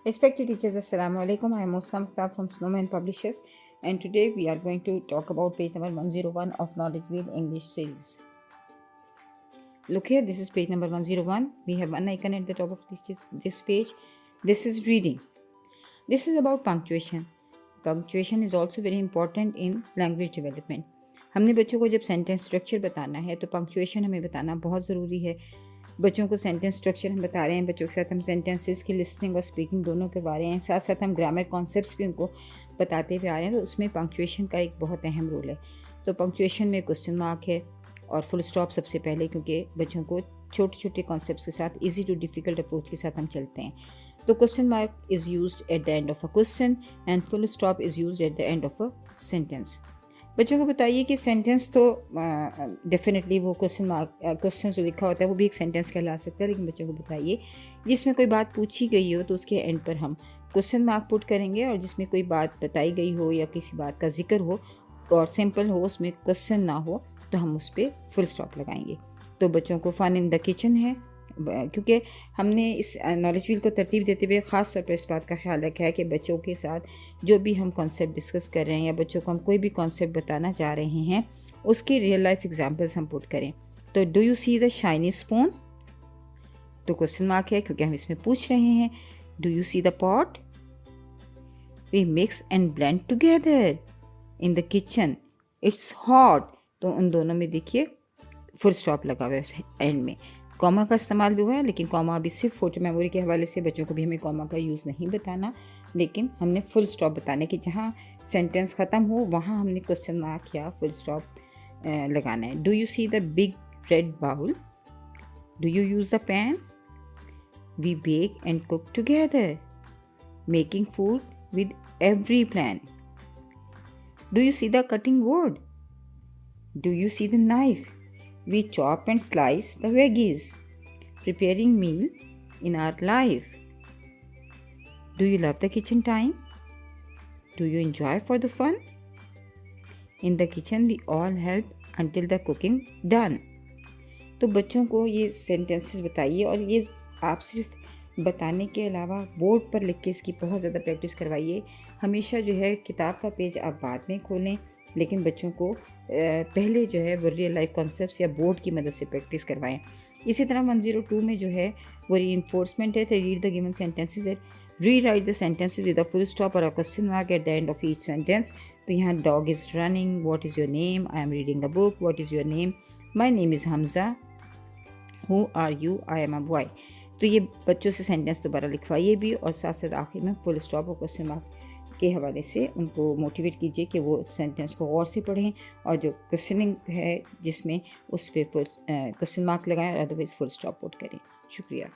Respected teachers, Assalamu alaikum. I am Muslim from Snowman Publishers, and today we are going to talk about page number 101 of Knowledge Wheel English series. Look here, this is page number 101. We have one icon at the top of this page. This is reading. This is about punctuation. Punctuation is also very important in language development. हमने बच्चों को जब sentence structure बताना है तो punctuation हमें बताना बहुत ज़रूरी है. बच्चों को सेंटेंस स्ट्रक्चर हम बता रहे हैं, बच्चों के साथ हम सेंटेंसेस की लिसनिंग और स्पीकिंग दोनों करवा रहे हैं, साथ साथ हम ग्रामर कॉन्सेप्ट्स भी उनको बताते हुए आ रहे हैं. तो उसमें पंक्चुएशन का एक बहुत अहम रोल है. तो पंक्चुएशन में क्वेश्चन मार्क है और फुल स्टॉप सबसे पहले, क्योंकि बच्चों को छोटे छोटे कॉन्सेप्ट्स के साथ ईजी टू डिफ़िकल्ट अप्रोच के साथ हम चलते हैं. तो question mark is used eight the end of a question and full stop is used eight the end of a sentence. बच्चों को बताइए कि सेंटेंस तो डेफिनेटली वो क्वेश्चन जो लिखा होता है वो भी एक सेंटेंस कहला सकता है, लेकिन बच्चों को बताइए जिसमें कोई बात पूछी गई हो तो उसके एंड पर हम क्वेश्चन मार्क पुट करेंगे, और जिसमें कोई बात बताई गई हो या किसी बात का जिक्र हो और सिंपल हो, उसमें क्वेश्चन ना हो, तो हम उस पर फुल स्टॉप लगाएंगे. तो बच्चों को फन इन द किचन है, क्योंकि हमने इस नॉलेज व्हील को तरतीब देते हुए ख़ास तौर पर इस बात का ख्याल रखा है कि बच्चों के साथ जो भी हम कॉन्सेप्ट डिस्कस कर रहे हैं या बच्चों को हम कोई भी कॉन्सेप्ट बताना चाह रहे हैं उसकी रियल लाइफ एग्जांपल्स हम पुट करें. तो do you see the shiny spoon, तो क्वेश्चन मार्क है क्योंकि हम इसमें पूछ रहे हैं. Do you see the pot, we mix and blend together in the kitchen, it's hot. तो उन दोनों में देखिए फुल स्टॉप लगा हुआ है एंड में. कॉमा का इस्तेमाल भी हुआ है, लेकिन कॉमा अभी सिर्फ फोटो मेमोरी के हवाले से बच्चों को भी हमें कॉमा का यूज़ नहीं बताना, लेकिन हमने फुल स्टॉप बताने कि जहाँ सेंटेंस ख़त्म हो वहाँ हमने क्वेश्चन मार्क या फुल स्टॉप लगाना है. Do you see the big red bowl, do you use the pan, we bake and cook together, making food with every plan. Do you see the cutting board, do you see the knife, we chop and slice the veggies, preparing meal in our life. Do you love the kitchen time? Do you enjoy for the fun? In the kitchen we all help until the cooking done. तो बच्चों को ये sentences बताइए, और ये आप सिर्फ बताने के अलावा बोर्ड पर लिख के इसकी बहुत ज़्यादा प्रैक्टिस करवाइए. हमेशा जो है किताब का पेज आप बाद में खोलें, लेकिन बच्चों को पहले जो है वो रियल लाइफ कॉन्सेप्ट्स या बोर्ड की मदद से प्रैक्टिस करवाएं. इसी तरह 102 में जो है वो रीइंफोर्समेंट है. तो read the given sentences and rewrite the sentences with a full stop और a question mark at the end of each sentence. तो यहाँ dog is running, what is your name, I am reading a book, what is your name, my name is Hamza, who are you, I am a boy. तो ये बच्चों से sentence दोबारा लिखवाइए भी, और साथ साथ आखिर में फुल स्टॉप और क्वेश्चन मार्क के हवाले से उनको मोटिवेट कीजिए कि वो सेंटेंस को गौर से पढ़ें, और जो क्वेश्चनिंग है जिसमें उस पर क्वेश्चन मार्क लगाएं और अदरवाइज़ फुल स्टॉप पुट करें. शुक्रिया.